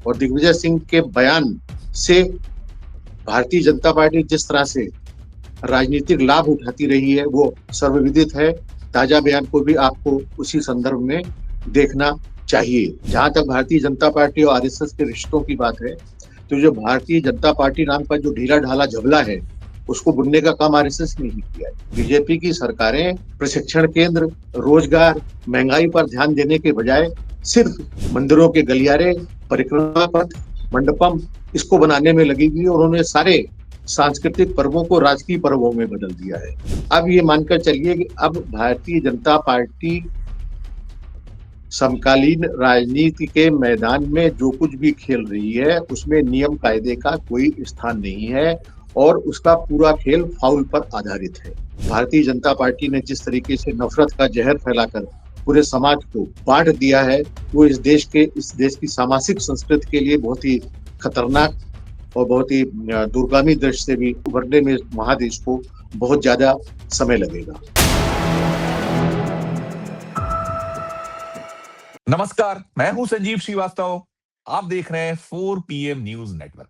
और दिग्विजय सिंह के बयान से भारतीय जनता पार्टी जिस तरह से राजनीतिक लाभ उठाती रही है वो सर्वविदित है। ताजा बयान को भी आपको उसी संदर्भ में देखना चाहिए। जहां तक भारतीय जनता पार्टी और आरएसएस के रिश्तों की बात है, तो जो भारतीय जनता पार्टी नाम का जो ढीला ढाला झबला है, उसको बुनने का काम आरएसएस ने ही किया है। बीजेपी की सरकारें प्रशिक्षण केंद्र, रोजगार, महंगाई पर ध्यान देने के बजाय सिर्फ मंदिरों के गलियारे, परिक्रमा पथ, मंडपम इसको बनाने में लगी हुई, और उन्होंने सारे सांस्कृतिक पर्वों को राजकीय पर्वों में बदल दिया है। अब ये मानकर चलिए कि अब भारतीय जनता पार्टी समकालीन राजनीति के मैदान में जो कुछ भी खेल रही है उसमें नियम कायदे का कोई स्थान नहीं है, और उसका पूरा खेल फाउल पर आधारित है। भारतीय जनता पार्टी ने जिस तरीके से नफरत का जहर फैलाकर पूरे समाज को बांट दिया है, वो इस देश की सामाजिक संस्कृति के लिए बहुत ही खतरनाक और बहुत ही दूरगामी दृश्य से भी उभरने में महादेश को बहुत ज्यादा समय लगेगा। नमस्कार, मैं हूं संजीव श्रीवास्तव। आप देख रहे हैं 4 PM न्यूज नेटवर्क।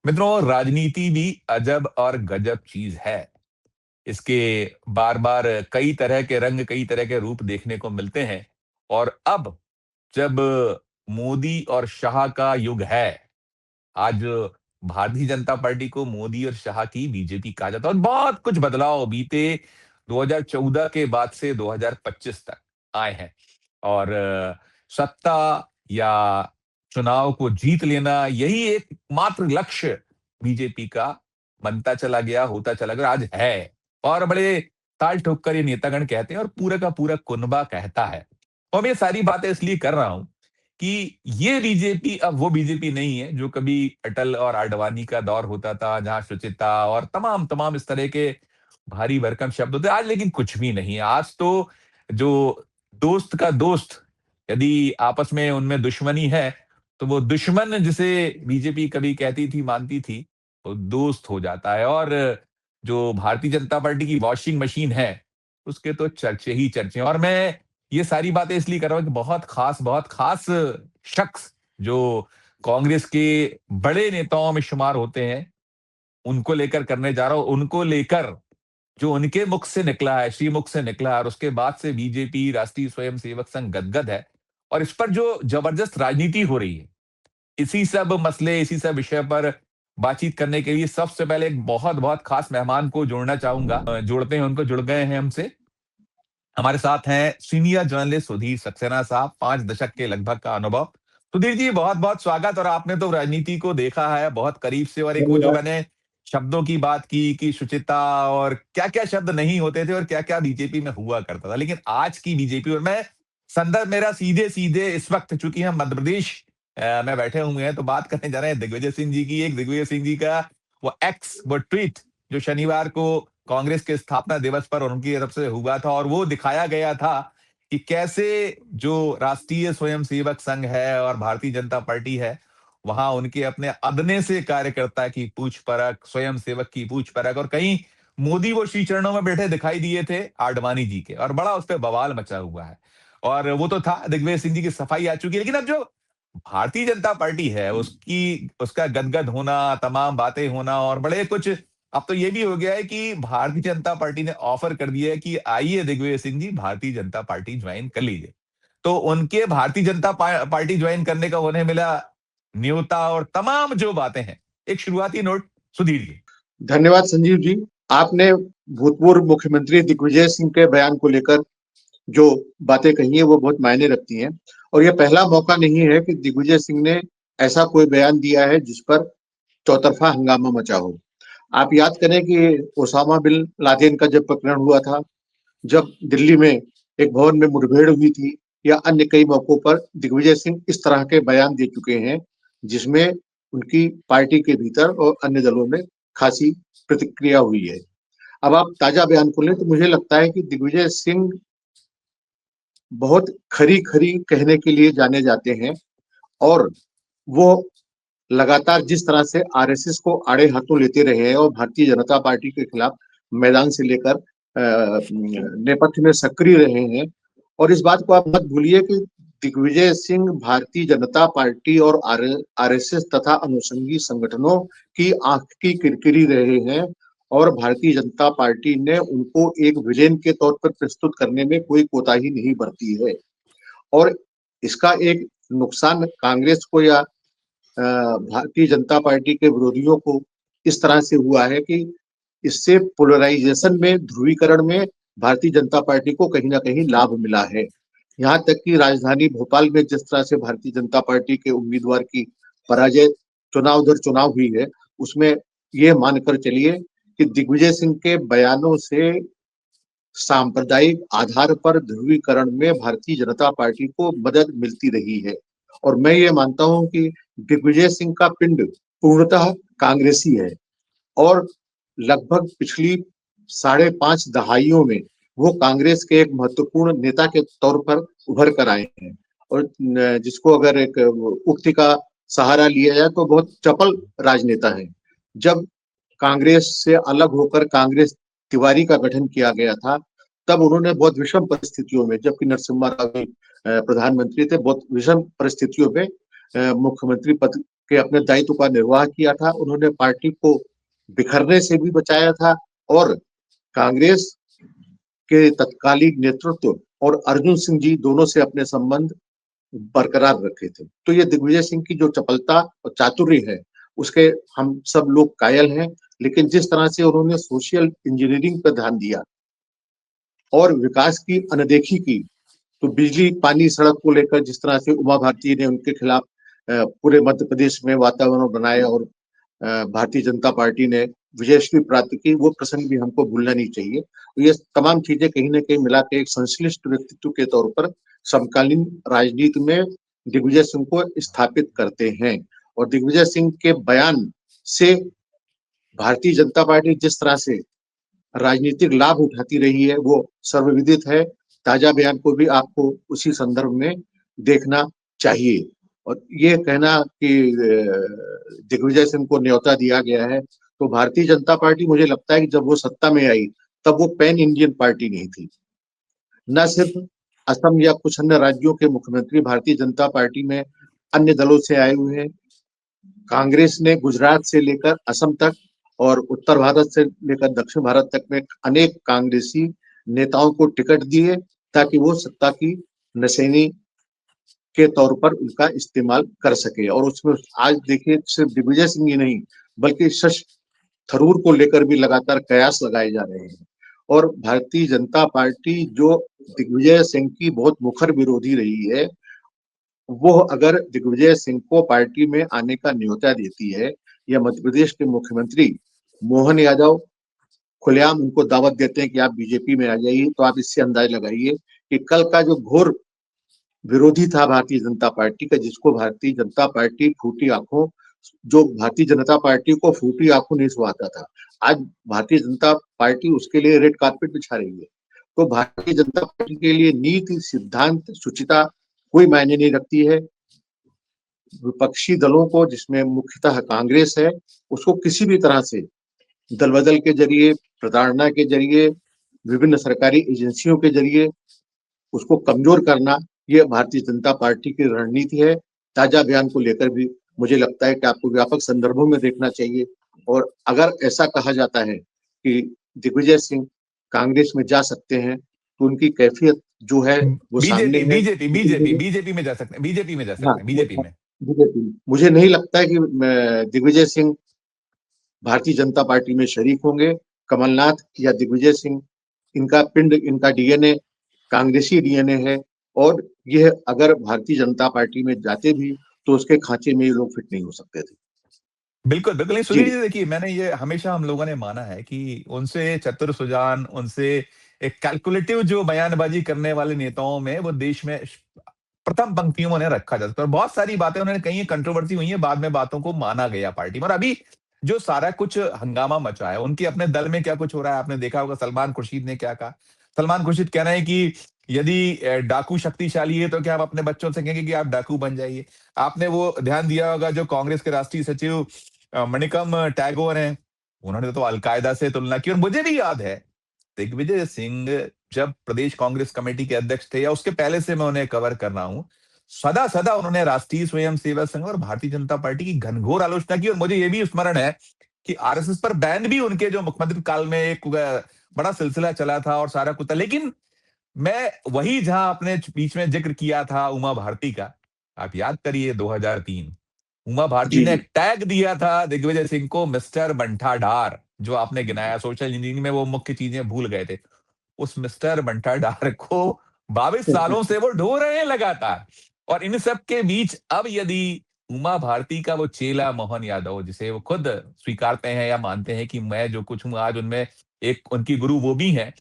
मित्रों, राजनीति भी अजब और गजब चीज है। इसके बार बार कई तरह के रंग, कई तरह के रूप देखने को मिलते हैं। और अब जब मोदी और शाह का युग है, आज भारतीय जनता पार्टी को मोदी और शाह की बीजेपी कहा जाता है। और बहुत कुछ बदलाव बीते 2014 के बाद से 2025 तक आए हैं। और सत्ता या चुनाव को जीत लेना, यही एक मात्र लक्ष्य बीजेपी का बनता चला गया, होता चला गया, आज है। और बड़े ताल ठोक कर ये नेतागण कहते हैं और पूरा का पूरा कुनबा कहता है। और मैं ये सारी बातें इसलिए कर रहा हूं कि ये बीजेपी अब वो बीजेपी नहीं है जो कभी अटल और आडवाणी का दौर होता था, जहां शुचिता और तमाम तमाम इस तरह के भारी भरकम शब्द होते। आज लेकिन कुछ भी नहीं है। आज तो जो दोस्त का दोस्त, यदि आपस में उनमें दुश्मनी है, तो वो दुश्मन जिसे बीजेपी कभी कहती थी, मानती थी, वो दोस्त हो जाता है। और जो भारतीय जनता पार्टी की वॉशिंग मशीन है, उसके तो चर्चे ही चर्चे हैं। और मैं ये सारी बातें इसलिए कर रहा हूं कि बहुत खास शख्स जो कांग्रेस के बड़े नेताओं में शुमार होते हैं, उनको लेकर करने जा रहा हूं। उनको लेकर जो उनके मुख से निकला है, श्रीमुख से निकला है, और उसके बाद से बीजेपी, राष्ट्रीय स्वयंसेवक संघ गदगद है। और इस पर जो जबरदस्त राजनीति हो रही है, इसी सब मसले, इसी सब विषय पर बातचीत करने के लिए सबसे पहले एक बहुत बहुत खास मेहमान को जोड़ना चाहूंगा। जोड़ते हैं उनको, जुड़ गए हैं हमसे। हमारे साथ हैं सीनियर जर्नलिस्ट सुधीर सक्सेना साहब, 5 दशक के लगभग का अनुभव। सुधीर जी, बहुत बहुत स्वागत। और आपने तो राजनीति को देखा है बहुत करीब से। और एक वो जो मैंने शब्दों की बात की कि शुचिता और क्या क्या शब्द नहीं होते थे और क्या क्या बीजेपी में हुआ करता था, लेकिन आज की बीजेपी, और मैं संदर्भ मेरा सीधे सीधे इस वक्त, चूंकि हम मध्य प्रदेश में बैठे हुए हैं, तो बात करने जा रहे हैं दिग्विजय सिंह जी की। एक दिग्विजय सिंह जी का वो ट्वीट जो शनिवार को कांग्रेस के स्थापना दिवस पर उनकी तरफ से हुआ था, और वो दिखाया गया था कि कैसे जो राष्ट्रीय स्वयंसेवक संघ है और भारतीय जनता पार्टी है, वहां उनके अपने अदने से कार्यकर्ता की पूछ परख, स्वयंसेवक की पूछ परख, और कहीं मोदी वो श्री चरणों में बैठे दिखाई दिए थे आडवाणी जी के, और बड़ा उस पर बवाल मचा हुआ है। और वो तो था, दिग्विजय सिंह जी की सफाई आ चुकी है। लेकिन अब जो भारतीय जनता पार्टी है, उसका गदगद होना, तमाम बातें होना, और बड़े कुछ अब तो ये भी हो गया है कि भारतीय जनता पार्टी ने ऑफर कर दिया है कि आइए दिग्विजय सिंह जी, भारतीय जनता पार्टी ज्वाइन कर लीजिए। तो उनके भारतीय जनता पार्टी ज्वाइन करने का उन्हें मिला न्योता, और तमाम जो बातें हैं। एक शुरुआती नोट सुधीर जी। धन्यवाद संजीव जी। आपने भूतपूर्व मुख्यमंत्री दिग्विजय सिंह के बयान को लेकर जो बातें कही है वो बहुत मायने रखती हैं, और यह पहला मौका नहीं है कि दिग्विजय सिंह ने ऐसा कोई बयान दिया है जिस पर चौतरफा हंगामा मचा हो। आप याद करें कि ओसामा बिन लादेन का जब प्रकरण हुआ था, जब दिल्ली में एक भवन में मुठभेड़ हुई थी, या अन्य कई मौकों पर दिग्विजय सिंह इस तरह के बयान दे चुके हैं जिसमें उनकी पार्टी के भीतर और अन्य दलों में खासी प्रतिक्रिया हुई है। अब आप ताजा बयान को लें तो मुझे लगता है कि दिग्विजय सिंह बहुत खरी खरी कहने के लिए जाने जाते हैं, और वो लगातार जिस तरह से आरएसएस को आड़े हाथों लेते रहे हैं और भारतीय जनता पार्टी के खिलाफ मैदान से लेकर नेपथ्य में सक्रिय रहे हैं। और इस बात को आप मत भूलिए कि दिग्विजय सिंह भारतीय जनता पार्टी और आरएसएस तथा अनुषंगी संगठनों की आंख की किरकिरी रहे हैं, और भारतीय जनता पार्टी ने उनको एक विलेन के तौर पर प्रस्तुत करने में कोई कोताही नहीं बरती है। और इसका एक नुकसान कांग्रेस को या भारतीय जनता पार्टी के विरोधियों को इस तरह से हुआ है कि इससे पोलराइजेशन में, ध्रुवीकरण में भारतीय जनता पार्टी को कहीं ना कहीं लाभ मिला है। यहाँ तक कि राजधानी भोपाल में जिस तरह से भारतीय जनता पार्टी के उम्मीदवार की पराजय चुनाव दर चुनाव हुई है, उसमें ये मानकर चलिए कि दिग्विजय सिंह के बयानों से सांप्रदायिक आधार पर ध्रुवीकरण में भारतीय जनता पार्टी को मदद मिलती रही है। और मैं ये मानता हूं कि दिग्विजय सिंह का पिंड पूर्णतः कांग्रेसी है, और लगभग पिछली 5.5 दहाइयों में वो कांग्रेस के एक महत्वपूर्ण नेता के तौर पर उभर कर आए हैं। और जिसको अगर एक उक्ति का सहारा लिया जाए तो बहुत चपल राजनेता है। जब कांग्रेस से अलग होकर कांग्रेस तिवारी का गठन किया गया था, तब उन्होंने बहुत विषम परिस्थितियों में, जबकि नरसिम्हा राव प्रधानमंत्री थे, बहुत विषम परिस्थितियों में मुख्यमंत्री पद के अपने दायित्व का निर्वाह किया था। उन्होंने पार्टी को बिखरने से भी बचाया था, और कांग्रेस के तत्कालीन नेतृत्व और अर्जुन सिंह जी दोनों से अपने संबंध बरकरार रखे थे। तो ये दिग्विजय सिंह की जो चपलता और चातुर्य है, उसके हम सब लोग कायल हैं। लेकिन जिस तरह से उन्होंने सोशल इंजीनियरिंग पर ध्यान दिया और विकास की अनदेखी की, तो बिजली, पानी, सड़क को लेकर जिस तरह से उमा भारती ने उनके खिलाफ पूरे मध्य प्रदेश में वातावरण बनाया, और भारतीय जनता पार्टी ने विजयश्री प्राप्त की, वो प्रसंग भी हमको भूलना नहीं चाहिए। तो ये तमाम चीजें कहीं ना कहीं मिला के एक संश्लिष्ट व्यक्तित्व के तौर पर समकालीन राजनीति में दिग्विजय सिंह को स्थापित करते हैं। और दिग्विजय सिंह के बयान से भारतीय जनता पार्टी जिस तरह से राजनीतिक लाभ उठाती रही है, वो सर्वविदित है। ताजा बयान को भी आपको उसी संदर्भ में देखना चाहिए। और ये कहना कि दिग्विजय सिंह को न्योता दिया गया है, तो भारतीय जनता पार्टी, मुझे लगता है कि जब वो सत्ता में आई तब वो पैन इंडियन पार्टी नहीं थी। न सिर्फ असम या कुछ अन्य राज्यों के मुख्यमंत्री भारतीय जनता पार्टी में अन्य दलों से आए हुए हैं। कांग्रेस ने गुजरात से लेकर असम तक और उत्तर भारत से लेकर दक्षिण भारत तक में अनेक कांग्रेसी नेताओं को टिकट दिए, ताकि वो सत्ता की नशेनी के तौर पर उनका इस्तेमाल कर सके। और उसमें आज देखिए, सिर्फ दिग्विजय सिंह ही नहीं, बल्कि शशि थरूर को लेकर भी लगातार कयास लगाए जा रहे हैं। और भारतीय जनता पार्टी जो दिग्विजय सिंह की बहुत मुखर विरोधी रही है, वो अगर दिग्विजय सिंह को पार्टी में आने का न्योता देती है, या मध्य प्रदेश के मुख्यमंत्री मोहन यादव खुलेआम उनको दावत देते हैं कि आप बीजेपी में आ जाइए, तो आप इससे अंदाज लगाइए कि कल का जो घोर विरोधी था भारतीय जनता पार्टी का, जिसको भारतीय जनता पार्टी फूटी आंखों, जो भारतीय जनता पार्टी को फूटी आंखों नहीं सुहाता था, आज भारतीय जनता पार्टी उसके लिए रेड कारपेट बिछा रही है। तो भारतीय जनता पार्टी के लिए नीति, सिद्धांत, शुचिता कोई मायने नहीं रखती है। विपक्षी दलों को, जिसमें मुख्यतः कांग्रेस है, उसको किसी भी तरह से दल बदल के जरिए, प्रताड़ना के जरिए, विभिन्न सरकारी एजेंसियों के जरिए उसको कमजोर करना, ये भारतीय जनता पार्टी की रणनीति है। ताजा बयान को लेकर भी मुझे लगता है कि आपको व्यापक संदर्भों में देखना चाहिए। और अगर ऐसा कहा जाता है कि दिग्विजय सिंह कांग्रेस में जा सकते हैं, तो उनकी कैफियत जो है वो सामने बीजेपी है। बीजेपी बीजेपी बीजेपी में जा सकते हैं, बीजेपी में जा हाँ, सकते हैं, बीजेपी में। बीजेपी, मुझे नहीं लगता है कि दिग्विजय सिंह भारतीय जनता पार्टी में शरीक होंगे। कमलनाथ या दिग्विजय सिंह, इनका पिंड, इनका डीएनए कांग्रेसी डीएनए है, और यह अगर भारतीय जनता पार्टी में जाते भी तो उसके खांचे में ये लोग फिट नहीं हो सकते थे। बिल्कुल, बिल्कुल। नहीं, जी। सुधीर जी, देखिए, मैंने ये हमेशा हम लोगों ने माना है कि उनसे चतुर सुजान, उनसे एक कैलकुलेटिव जो बयानबाजी करने वाले नेताओं में वो देश में प्रथम पंक्तियों में उन्हें रखा जा सकता है। और बहुत सारी बातें उन्होंने कही हैं, कंट्रोवर्सी हुई है, बाद में बातों को माना गया पार्टी में। और अभी जो सारा कुछ हंगामा मचा है, उनके अपने दल में क्या कुछ हो रहा है, आपने देखा होगा सलमान खुर्शीद ने क्या कहा। सलमान खुर्शीद कह रहे हैं कि यदि डाकू शक्तिशाली है, तो क्या हम अपने बच्चों से कहेंगे कि आप डाकू बन जाइए। आपने वो ध्यान दिया होगा, जो कांग्रेस के राष्ट्रीय सचिव मणिकम टैगोर हैं, उन्होंने तो अलकायदा से तुलना की। और मुझे भी याद है, दिग्विजय सिंह जब प्रदेश कांग्रेस कमेटी के अध्यक्ष थे, या उसके पहले से मैं उन्हें कवर कर रहा हूँ, सदा सदा उन्होंने राष्ट्रीय स्वयंसेवक संघ और भारतीय जनता पार्टी की घनघोर आलोचना की। और मुझे यह भी स्मरण है कि आरएसएस पर बैन भी उनके जो मुख्यमंत्री काल में एक बड़ा सिलसिला चला था और सारा कुछ था। लेकिन मैं वही जहां आपने बीच में जिक्र किया था उमा भारती का, आप याद करिए 2003 उमा भारती जी ने जी। एक टैग दिया था दिग्विजय सिंह को, मिस्टर बंठाडार, जो आपने गिनाया सोशल इंजीनियरिंग में वो मुख्य चीजें भूल गए थे। उस मिस्टर बंटाडार को 22 सालों से वो ढो रहे हैं लगातार। और इन सब के बीच अब यदि उमा भारती का वो चेला मोहन यादव, जिसे वो खुद स्वीकारते हैं या मानते हैं कि मैं जो कुछ हूं आज उनमें एक उनकी गुरु वो भी हैं,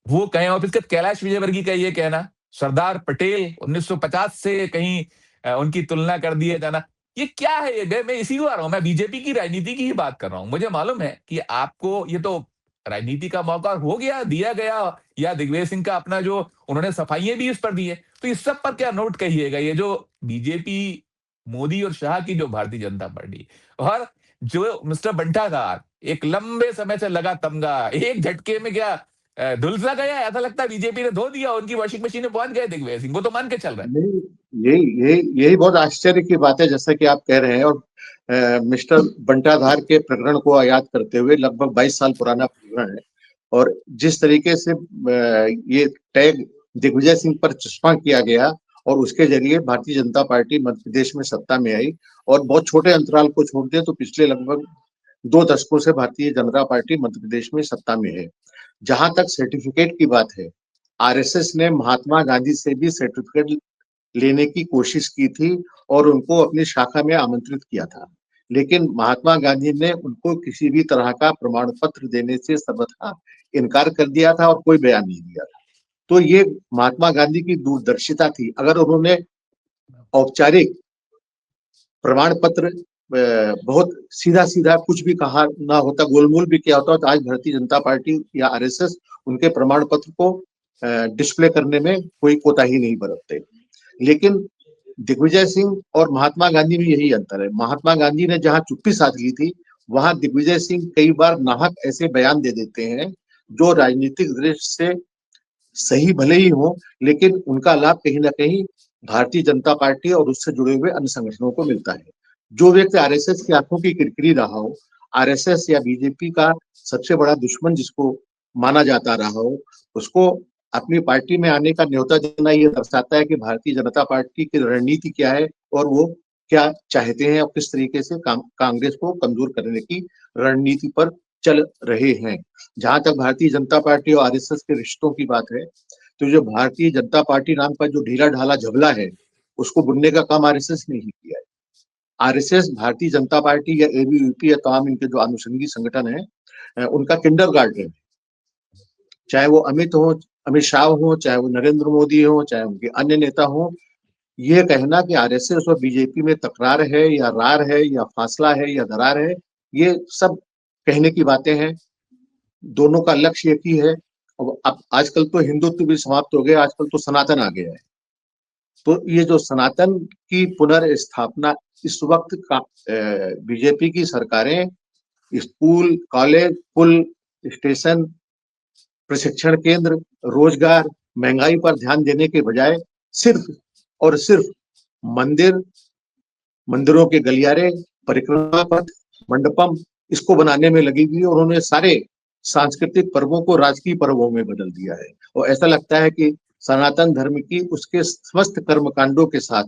वो कहें। और फिर कैलाश विजयवर्गीय का ये कहना, सरदार पटेल 1950 से कहीं उनकी तुलना कर दिए जाना, ये क्या है? ये मैं इसी को आ रहा हूं, मैं बीजेपी की राजनीति की ही बात कर रहा हूं। मुझे मालूम है कि आपको ये तो राजनीति का मौका हो गया, दिया गया, या दिग्विजय सिंह का अपना जो उन्होंने सफाइयां भी इस पर दी है, तो इस सब पर क्या नोट कहिएगा? ये जो बीजेपी, मोदी और शाह की जो भारतीय जनता पार्टी, और जो मिस्टर बंटाधार एक लंबे समय से लगा तमगा, एक झटके में क्या धुल सा गया? ऐसा लगता है बीजेपी ने धो दिया, उनकी वॉशिंग मशीन में पहुंच गए दिग्विजय सिंह, वो तो मान के चल रहे हैं। नहीं, यही बहुत आश्चर्य की बात है, जैसा कि आप कह रहे हैं। और मिस्टर बंटाधार के प्रकरण को याद करते हुए, लगभग 22 साल पुराना प्रकरण है, और जिस तरीके से ये टैग दिग्विजय सिंह पर चस्पा किया गया, और उसके जरिए भारतीय जनता पार्टी मध्य प्रदेश में सत्ता में आई। और बहुत छोटे अंतराल को छोड़ दे तो पिछले लगभग 2 दशकों से भारतीय जनता पार्टी मध्य प्रदेश में सत्ता में है। जहां तक सर्टिफिकेट की बात है, आरएसएस ने महात्मा गांधी से भी सर्टिफिकेट लेने की कोशिश की थी और उनको अपनी शाखा में आमंत्रित किया था, लेकिन महात्मा गांधी ने उनको किसी भी तरह का प्रमाण पत्र देने से सर्वथा इनकार कर दिया था और कोई बयान नहीं दिया था। तो ये महात्मा गांधी की दूरदर्शिता थी। अगर उन्होंने औपचारिक प्रमाण पत्र बहुत सीधा सीधा कुछ भी कहा ना होता, गोलमोल भी किया होता, तो आज भारतीय जनता पार्टी या आरएसएस उनके प्रमाण पत्र को डिस्प्ले करने में कोई कोताही नहीं बरतते। लेकिन दिग्विजय सिंह और महात्मा गांधी में यही अंतर है। महात्मा गांधी ने जहां चुप्पी साध ली थी, वहां दिग्विजय सिंह कई बार नाहक ऐसे बयान दे देते हैं जो राजनीतिक दृष्टि से सही भले ही हो, लेकिन उनका लाभ कहीं ना कहीं भारतीय जनता पार्टी और उससे जुड़े हुए अन्य संगठनों को मिलता है। जो व्यक्ति आरएसएस की आंखों की किरकिरी रहा हो, आरएसएस या बीजेपी का सबसे बड़ा दुश्मन जिसको माना जाता रहा हो, उसको अपनी पार्टी में आने का न्योता देना ये दर्शाता है कि भारतीय जनता पार्टी की रणनीति क्या है और वो क्या चाहते हैं और किस तरीके से कांग्रेस को कमजोर करने की रणनीति पर चल रहे हैं। जहां तक भारतीय जनता पार्टी और आरएसएस के रिश्तों की बात है, तो जो भारतीय जनता पार्टी नाम का जो ढीला ढाला झबला है, उसको बुनने का काम आरएसएस ने ही किया है। आरएसएस भारतीय जनता पार्टी या एबीवीपी या तमाम इनके जो अनुषंगी संगठन है, उनका किंडरगार्टन है। चाहे वो अमित शाह हो, चाहे वो नरेंद्र मोदी हो, चाहे उनके अन्य नेता हो, ये कहना कि आरएसएस और बीजेपी में तकरार है या रार है या फासला है या दरार है, ये सब कहने की बातें हैं। दोनों का लक्ष्य एक ही है। अब आजकल तो हिंदुत्व भी समाप्त हो गया, आजकल तो सनातन आ गया है। तो ये जो सनातन की पुनर्स्थापना इस वक्त का बीजेपी की सरकारें स्कूल, कॉलेज, पुल, स्टेशन, प्रशिक्षण केंद्र, रोजगार, महंगाई पर ध्यान देने के बजाय सिर्फ और सिर्फ मंदिर, मंदिरों के गलियारे, परिक्रमा पथ, मंडपम, इसको बनाने में लगी हुई, और उन्होंने सारे सांस्कृतिक पर्वों को राजकीय पर्वों में बदल दिया है। और ऐसा लगता है कि सनातन धर्म की उसके समस्त कर्मकांडों के साथ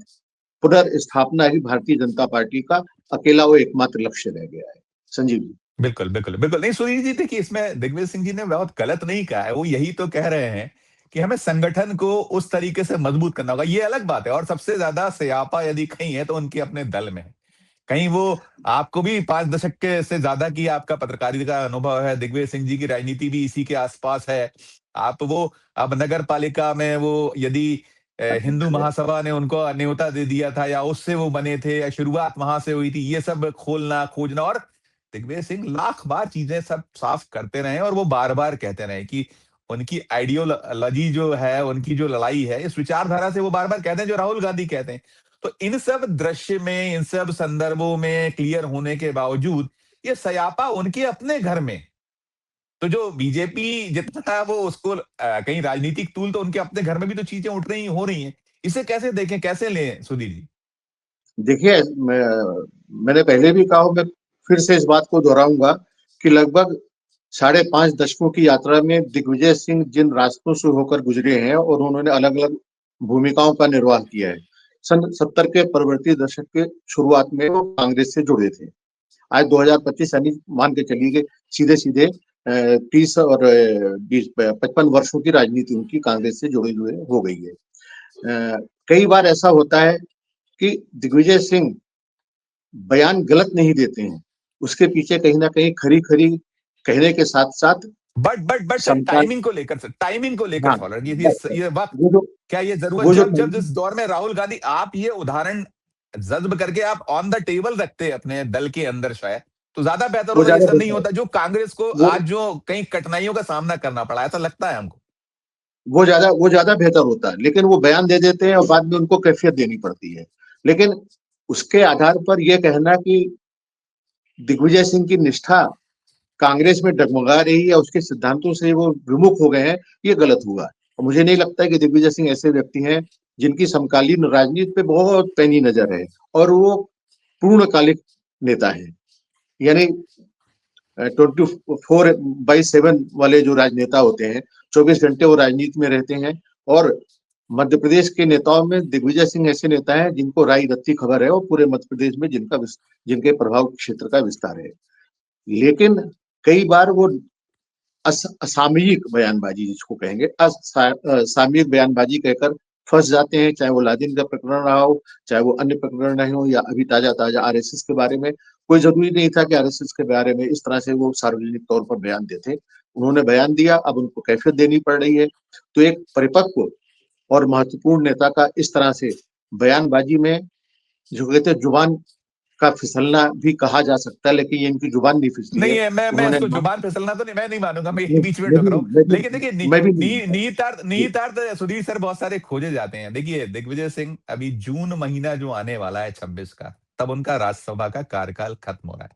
पुनर्स्थापना ही भारतीय जनता पार्टी का अकेला वो एकमात्र लक्ष्य रह गया है। संजीव जी। बिल्कुल, बिल्कुल, बिल्कुल। नहीं, सुनील जी, देखिए इसमें दिग्विजय सिंह जी ने बहुत गलत नहीं कहा है। वो यही तो कह रहे हैं कि हमें संगठन को उस तरीके से मजबूत करना होगा। ये अलग बात है, और सबसे ज्यादा स्यापा यदि कहीं है तो उनके अपने दल में है। कहीं वो, आपको भी 5 दशक के से ज्यादा की आपका पत्रकारिता का अनुभव है, दिग्विजय सिंह जी की राजनीति भी इसी के आसपास है। आप वो, अब नगर पालिका में वो यदि हिंदू महासभा ने उनको न्योता दे दिया था, या उससे वो बने थे, या शुरुआत वहां से हुई थी, ये सब खोलना खोजना। और दिग्विजय सिंह लाख बार चीजें सब साफ करते रहे, और वो बार बार कहते रहे कि उनकी आइडियोलॉजी जो है, उनकी जो लड़ाई है, इस विचारधारा से वो बार बार कहते हैं जो राहुल गांधी कहते हैं। तो इन सब दृश्य में, इन सब संदर्भों में क्लियर होने के बावजूद ये सयापा उनके अपने घर में, तो जो बीजेपी जितना वो उसको कहीं राजनीतिक तूल, तो उनके अपने घर में भी तो चीजें उठ रही हो रही हैं। इसे कैसे देखें, कैसे लें सुधीर जी? देखिए, मैंने पहले भी कहा, मैं फिर से इस बात को दोहराऊंगा कि लगभग 5.5 दशकों की यात्रा में दिग्विजय सिंह जिन रास्तों से होकर गुजरे हैं और उन्होंने अलग अलग भूमिकाओं का निर्वाह किया है। सन 70 के परवर्ती दशक के शुरुआत में वो कांग्रेस से जुड़े थे। आज 2025, यानी मान के चलिए कि सीधे सीधे 30 और 55 वर्षों की राजनीति उनकी कांग्रेस से जुड़े हुए हो गई है। कई बार ऐसा होता है कि दिग्विजय सिंह बयान गलत नहीं देते हैं, उसके पीछे कहीं ना कहीं खरी खरी कहने के साथ साथ बट सर, क्षमता। टाइमिंग को लेकर हाँ, फॉलो ये वक्त, वो जो क्या ये जरूरत, वो जो जब जब जिस दौर में राहुल गांधी, आप ये उदाहरण जज्ब करके आप ऑन द टेबल रखते अपने दल के अंदर शायद, तो ज्यादा बेहतर वो होता, ज्यादा ऐसा नहीं बेहतर है। होता जो कांग्रेस को वो आज जो कई कठिनाइयों का सामना करना पड़ा, ऐसा लगता है हमको। वो ज्यादा बेहतर होता है, लेकिन वो बयान दे देते हैं और बाद में उनको कैफियत देनी पड़ती है। लेकिन उसके आधार पर यह कहना कि दिग्विजय सिंह की निष्ठा कांग्रेस में डगमगा रही है, उसके सिद्धांतों से वो विमुख हो गए हैं, ये गलत हुआ। और मुझे नहीं लगता है कि दिग्विजय सिंह ऐसे व्यक्ति हैं जिनकी समकालीन राजनीति पे बहुत पैनी नजर है, और वो पूर्णकालिक नेता है। यानी 24/7 वाले जो राजनेता होते हैं, 24 घंटे वो राजनीति में रहते हैं। और मध्य प्रदेश के नेताओं में दिग्विजय सिंह ऐसे नेता हैं जिनको राई रत्ती खबर है, और पूरे मध्य प्रदेश में जिनके प्रभाव क्षेत्र का विस्तार है। लेकिन कई बार वो असामयिक बयानबाजी, जिसको कहेंगे सामयिक बयानबाजी कहकर फंस जाते हैं, चाहे वो लादेन का प्रकरण रहा हो, चाहे वो अन्य प्रकरण रहे हो, या अभी ताजा ताजा आरएसएस के बारे में। कोई जरूरी नहीं था कि आरएसएस के बारे में इस तरह से वो सार्वजनिक तौर पर बयान देते। उन्होंने बयान दिया, अब उनको कैफियत देनी पड़ रही है। तो एक परिपक्व और महत्वपूर्ण नेता का इस तरह से बयानबाजी में, जो कहते हैं जुबान का फिसलना भी कहा जा सकता है, लेकिन ये इनकी जुबान नहीं फिसली नहीं है। है, मैं उन्होंने इसको जुबान फिसलना तो नहीं, मैं नहीं मानूंगा, मैं मैं बीच में मैं टोक भी रहा हूँ। मैं भी लेकिन देखिए, मैं भी नहीं मानता। निहितार्थ सुधीर सर बहुत सारे खोजे जाते हैं। देखिए, दिग्विजय सिंह अभी जून महीना जो आने वाला है 26 का, तब उनका राज्यसभा का कार्यकाल खत्म हो रहा है।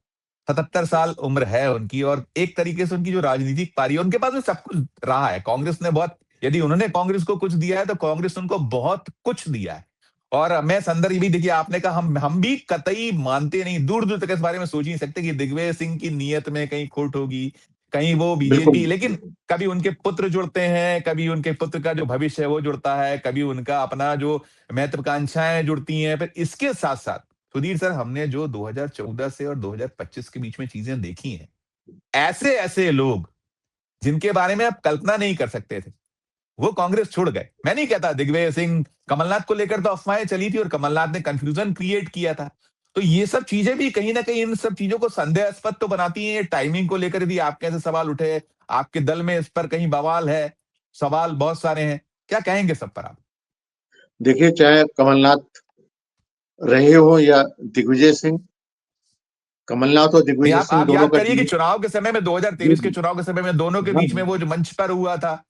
77 साल उम्र है उनकी, और एक तरीके से उनकी जो राजनीतिक पारी है, उनके पास में सब कुछ रहा है। कांग्रेस ने बहुत, यदि उन्होंने कांग्रेस को कुछ दिया है तो कांग्रेस उनको बहुत कुछ दिया है। और मैं संदर्भ भी देखिए, आपने कहा, हम भी कतई मानते नहीं, दूर दूर तक इस बारे में सोच ही नहीं सकते कि दिग्विजय सिंह की नीयत में कहीं खोट होगी, कहीं वो बिल्कुल, बीजेपी। लेकिन बिल्कुल। कभी उनके पुत्र जुड़ते हैं, कभी उनके पुत्र का जो भविष्य है वो जुड़ता है, कभी उनका अपना जो महत्वाकांक्षाएं जुड़ती हैं। फिर इसके साथ साथ सुधीर सर, हमने जो 2014 से और 2025 के बीच में चीजें देखी हैं, ऐसे ऐसे लोग जिनके बारे में आप कल्पना नहीं कर सकते थे, वो कांग्रेस छोड़ गए। मैं नहीं कहता, दिग्विजय सिंह, कमलनाथ को लेकर तो अफवाहें चली थी और कमलनाथ ने कंफ्यूजन क्रिएट किया था। तो ये सब चीजें भी कहीं ना कहीं इन सब चीजों को संदेहास्पद तो बनाती हैं। टाइमिंग को लेकर यदि आपके ऐसे सवाल उठे, आपके दल में इस पर कहीं बवाल है, सवाल बहुत सारे हैं, क्या कहेंगे सब पर आप? देखिए, चाहे कमलनाथ रहे हो या दिग्विजय सिंह, कमलनाथ और नहीं, दिग्विजय सिंह आप दोनों याद का करिए कि टीम। चुनाव के समय में, जी, 2023 के जी। चुनाव के समय में, दोनों के हाँ, बीच में वो जो मंच पर हुआ था,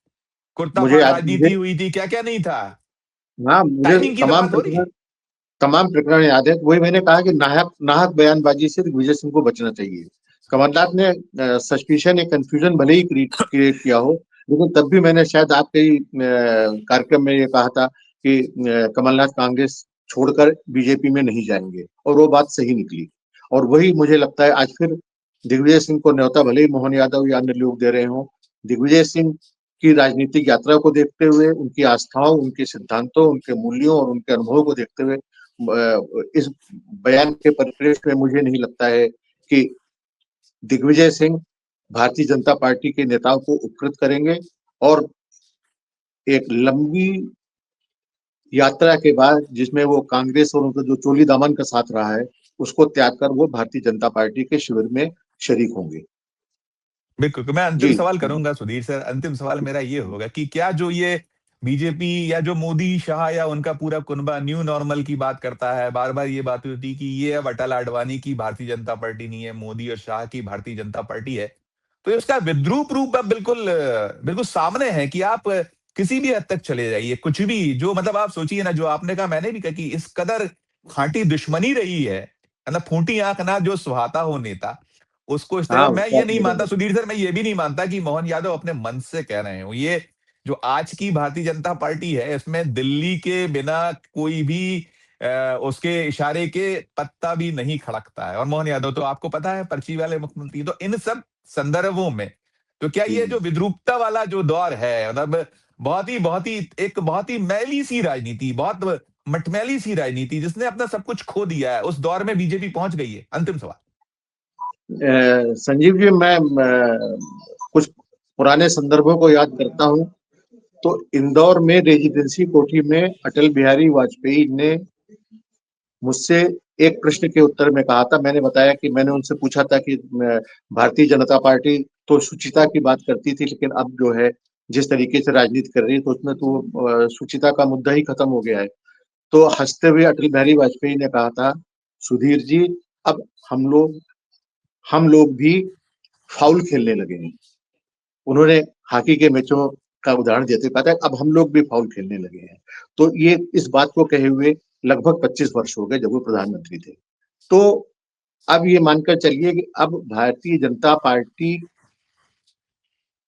कुर्ता मुझे फाड़ याद मुझे राजनीति हुई थी, क्या क्या नहीं था। हाँ, मुझे टाइमिंग की तो बात हो रही है। तमाम प्रकरण याद है। वही मैंने कहा कि नाहक नाहक बयानबाजी से दिग्विजय सिंह को बचना चाहिए। कमलनाथ ने सस्पिशन या कंफ्यूजन भले ही क्रिएट किया हो, लेकिन तब भी मैंने शायद आपके ही कार्यक्रम में ये कहा था कि कमलनाथ कांग्रेस छोड़कर बीजेपी में नहीं जाएंगे, और वो बात सही निकली। और वही मुझे लगता है आज फिर दिग्विजय सिंह को न्योता भले ही मोहन यादव या अन्य लोग दे रहे हों, दिग्विजय सिंह की राजनीतिक यात्रा को देखते हुए, उनकी आस्थाओं, उनके सिद्धांतों, उनके मूल्यों और उनके अनुभवों को देखते हुए, इस बयान के परिप्रेक्ष्य में मुझे नहीं लगता है कि दिग्विजय सिंह भारतीय जनता पार्टी के नेताओं को उपकृत करेंगे, और एक लंबी यात्रा के बाद जिसमें वो कांग्रेस और उनका जो चोली दामन का साथ रहा है, उसको त्याग कर वो भारतीय जनता पार्टी के शिविर में शरीक होंगे। बिल्कुल, तो मैं अंतिम जी। सवाल करूंगा सुधीर सर। अंतिम सवाल मेरा ये होगा कि क्या जो ये बीजेपी या जो मोदी शाह या उनका पूरा कुनबा न्यू नॉर्मल की बात करता है, बार बार ये बात होती है कि ये अब अटल आडवाणी की भारतीय जनता पार्टी नहीं है, मोदी और शाह की भारतीय जनता पार्टी है, तो इसका विद्रूप रूप अब बिल्कुल बिल्कुल सामने है कि आप किसी भी हद तक चले जाइए, कुछ भी जो, मतलब आप सोचिए ना, जो आपने कहा, मैंने भी कहा कि इस कदर खांटी दुश्मनी रही है, मतलब फूटी आंख ना जो सुहाता हो नेता, उसको इस हाँ, तरह। मैं उसका ये आप नहीं मजा मानता सुधीर सर, मैं ये भी नहीं मानता कि मोहन यादव अपने मन से कह रहे हो ये। जो आज की भारतीय जनता पार्टी है, इसमें दिल्ली के बिना कोई भी उसके इशारे के पत्ता भी नहीं खड़कता है। और मोहन यादव तो आपको पता है पर्ची वाले मुख्यमंत्री। तो इन सब संदर्भों में तो क्या ये जो विद्रूपता वाला जो दौर है, मतलब बहुत ही मैली सी राजनीति, बहुत मटमैली सी राजनीति, जिसने अपना सब कुछ खो दिया है, उस दौर में बीजेपी पहुंच गई है? अंतिम सवाल। संजीव जी, मैं कुछ पुराने संदर्भों को याद करता हूं। तो इंदौर में रेजिडेंसी कोठी में अटल बिहारी वाजपेयी ने मुझसे एक प्रश्न के उत्तर में कहा था। मैंने बताया कि मैंने उनसे पूछा था कि भारतीय जनता पार्टी तो शुचिता की बात करती थी, लेकिन अब जो है जिस तरीके से राजनीति कर रही है तो उसमें तो शुचिता का मुद्दा ही खत्म हो गया है। तो हंसते हुए अटल बिहारी वाजपेयी ने कहा था, सुधीर जी, अब हम लोग हम लोग भी फाउल खेलने लगे हैं। उन्होंने हॉकी के मैचों का उदाहरण देते हुए कहा था, अब हम लोग भी फाउल खेलने लगे हैं। तो ये इस बात को कहे हुए लगभग 25 वर्ष हो गए जब वो प्रधानमंत्री थे। तो अब ये मानकर चलिए कि अब भारतीय जनता पार्टी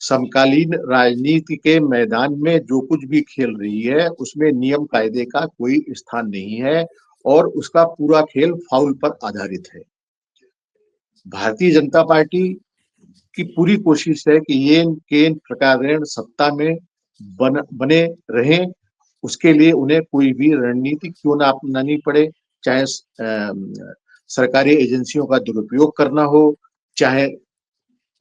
समकालीन राजनीति के मैदान में जो कुछ भी खेल रही है उसमें नियम कायदे का कोई स्थान नहीं है और उसका पूरा खेल फाउल पर आधारित है। भारतीय जनता पार्टी की पूरी कोशिश है कि ये केंद्र प्रकार सत्ता में बने रहें। उसके लिए उन्हें कोई भी रणनीति क्यों ना अपनानी पड़े, चाहे सरकारी एजेंसियों का दुरुपयोग करना हो, चाहे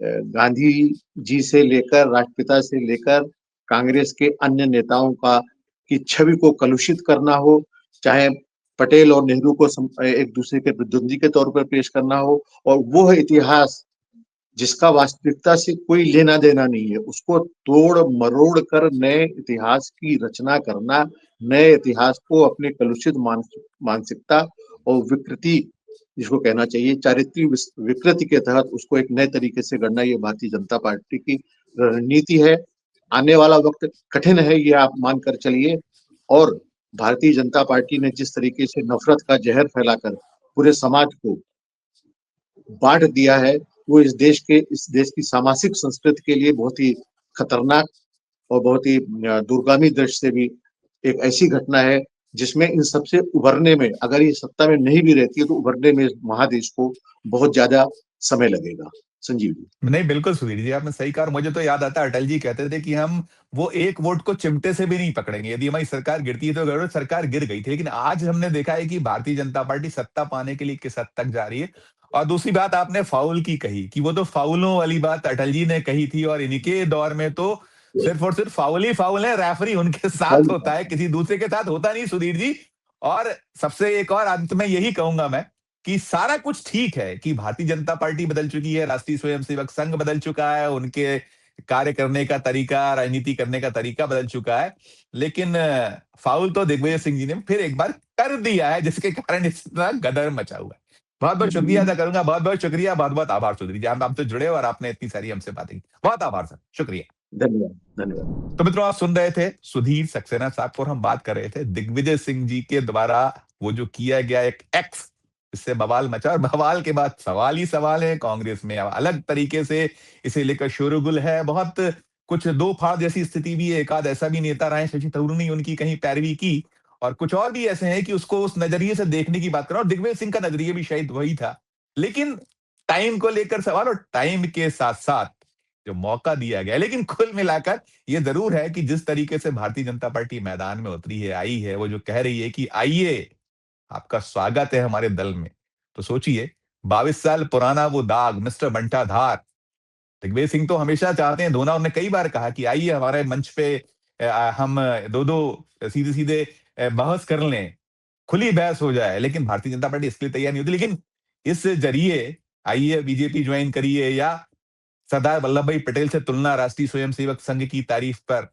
गांधी जी से लेकर राष्ट्रपिता से लेकर कांग्रेस के अन्य नेताओं का की छवि को कलुषित करना हो, चाहे पटेल और नेहरू को एक दूसरे के प्रतिद्वंदी के तौर पर पेश करना हो, और वो इतिहास जिसका वास्तविकता से कोई लेना देना नहीं है उसको तोड़ मरोड़ कर नए इतिहास की रचना करना, नए इतिहास को अपने कलुषित मानसिकता और विकृति, जिसको कहना चाहिए चारित्रिक विकृति के तहत उसको एक नए तरीके से गढ़ना, ये भारतीय जनता पार्टी की रणनीति है। आने वाला वक्त कठिन है, ये आप मानकर चलिए। और भारतीय जनता पार्टी ने जिस तरीके से नफरत का जहर फैलाकर पूरे समाज को बांट दिया है, वो इस देश की सामाजिक संस्कृति के लिए बहुत ही खतरनाक और बहुत ही दूरगामी दृष्टि से भी एक ऐसी घटना है जिसमें इन सबसे उभरने में, अगर ये सत्ता में नहीं भी रहती है तो उभरने में महादेश को बहुत ज्यादा समय लगेगा। संजीव जी। नहीं, बिल्कुल सुधीर जी, आपने सही कहा। मुझे तो याद आता है अटल जी कहते थे कि हम वो एक वोट को चिमटे से भी नहीं पकड़ेंगे, यदि हमारी सरकार गिरती है तो गड़बड़। सरकार गिर गई थी, लेकिन आज हमने देखा है कि भारतीय जनता पार्टी सत्ता पाने के लिए किस हद तक जा रही है। और दूसरी बात आपने फाउल की कही कि वो तो फाउलों वाली बात अटल जी ने कही थी, और इनके दौर में तो सिर्फ और सिर्फ फाउल ही फाउल है। रेफरी उनके साथ होता है, किसी दूसरे के साथ होता नहीं, सुधीर जी। और सबसे एक और अंत में यही कहूंगा मैं कि सारा कुछ ठीक है कि भारतीय जनता पार्टी बदल चुकी है, राष्ट्रीय स्वयंसेवक संघ बदल चुका है, उनके कार्य करने का तरीका, राजनीति करने का तरीका बदल चुका है, लेकिन फाउल तो दिग्विजय सिंह जी ने फिर एक बार कर दिया है, जिसके कारण इतना गदर मचा हुआ है। बहुत बहुत शुक्रिया अदा करूंगा, बहुत बहुत शुक्रिया, बहुत बहुत आभार सुधीर जी, आप हमसे जुड़े और आपने इतनी सारी हमसे बातें की। बहुत आभार सर, शुक्रिया। धन्यवाद, धन्यवाद। तो मित्रों, आप सुन रहे थे सुधीर सक्सेना साहब को, और हम बात कर रहे थे दिग्विजय सिंह जी के द्वारा वो जो किया गया एक एक्स, इससे बवाल मचा। और बवाल के बाद सवाल ही सवाल है। कांग्रेस में अलग तरीके से इसे लेकर शोरगुल है, बहुत कुछ दो फाड़ जैसी स्थिति भी है। एक आध ऐसा भी नेता रहे, शशि थरूर ने उनकी कहीं पैरवी की, और कुछ और भी ऐसे हैं कि उसको उस नजरिए से देखने की बात करें। और दिग्विजय सिंह का नजरिया भी शायद वही था, लेकिन टाइम को लेकर सवाल, और टाइम के साथ साथ जो मौका दिया गया। लेकिन कुल मिलाकर ये जरूर है कि जिस तरीके से भारतीय जनता पार्टी मैदान में उतरी है, आई है, वो जो कह रही है कि आइए, आपका स्वागत है हमारे दल में। तो सोचिए, 22 साल पुराना वो दाग, मिस्टर बंटाधार दिग्विजय सिंह तो हमेशा चाहते हैं धोना। उन्होंने कई बार कहा कि आइए हमारे मंच पे, हम दो दो सीधे सीधे बहस कर लें, खुली बहस हो जाए। लेकिन भारतीय जनता पार्टी इसके लिए तैयार नहीं होती। लेकिन इस जरिए आइए बीजेपी ज्वाइन करिए, या सरदार वल्लभ भाई पटेल से तुलना राष्ट्रीय स्वयंसेवक संघ की तारीफ पर,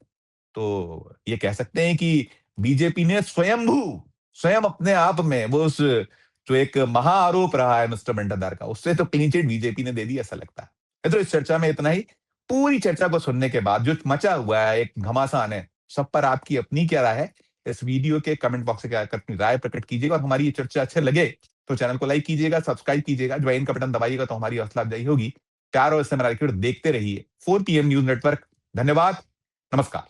तो ये कह सकते हैं कि बीजेपी ने स्वयं अपने आप में वो उस जो एक महाआरोप रहा है मिस्टर भंडारदार का, उससे तो क्लीन चिट बीजेपी ने दे दी, ऐसा लगता है। तो इस चर्चा में इतना ही। पूरी चर्चा को सुनने के बाद जो मचा हुआ है एक घमासान है, सब पर आपकी अपनी क्या राय है, इस वीडियो के कमेंट बॉक्स से आकर अपनी राय प्रकट कीजिएगा। और हमारी ये चर्चा अच्छे लगे तो चैनल को लाइक कीजिएगा, सब्सक्राइब कीजिएगा, ज्वाइन का बटन दबाइएगा तो हमारी हौसला अफजाई होगी। प्यार और इससे मेरा देखते रहिए 4 PM न्यूज नेटवर्क। धन्यवाद, नमस्कार।